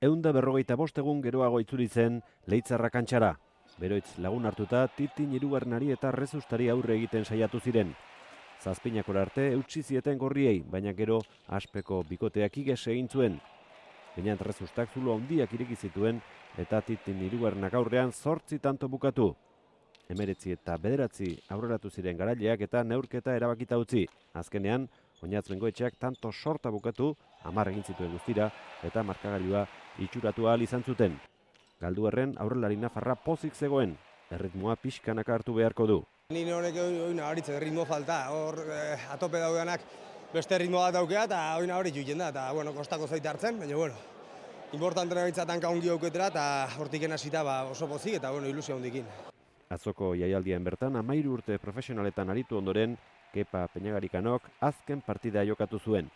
155 egun geroago itzuli zen Leitzarra kantxara. Beroitz lagun hartuta Titin hirugarrenari eta Rezustari aurre egiten saiatu ziren. Zazpinakora arte eutsi zieten gorriei, baina gero aspeko bikoteak iges egin zuen. Baina Rezustak zulo handiak ireki zituen eta Titin hirugarrenak aurrean 8 tanto bukatu. 19 eta 9 aurreratu ziren garaileak eta neurketa erabakita utzi. Azkenean, Oñatz Bengoetxeak tanto sorta bukatu, 10 egin zituen guztira eta markagailua itxuratu ahal izan zuten. Galduerren aurrelari nafarra pozik zegoen, erritmoa pixkanaka hartu beharko du. Ni honek oina horitzen ritmo falta, hor atope daudenak beste ritmo bat daukea eta oina hori juiten da, eta kostako zoite hartzen, baina importantena bintzatan kaungi auketera eta hortiken hasita oso pozik eta ilusio handikin. Atzoko jaialdian bertan 13 urte profesionaletan aritu ondoren, Kepa Peñagarikanok azken partida jokatu zuen.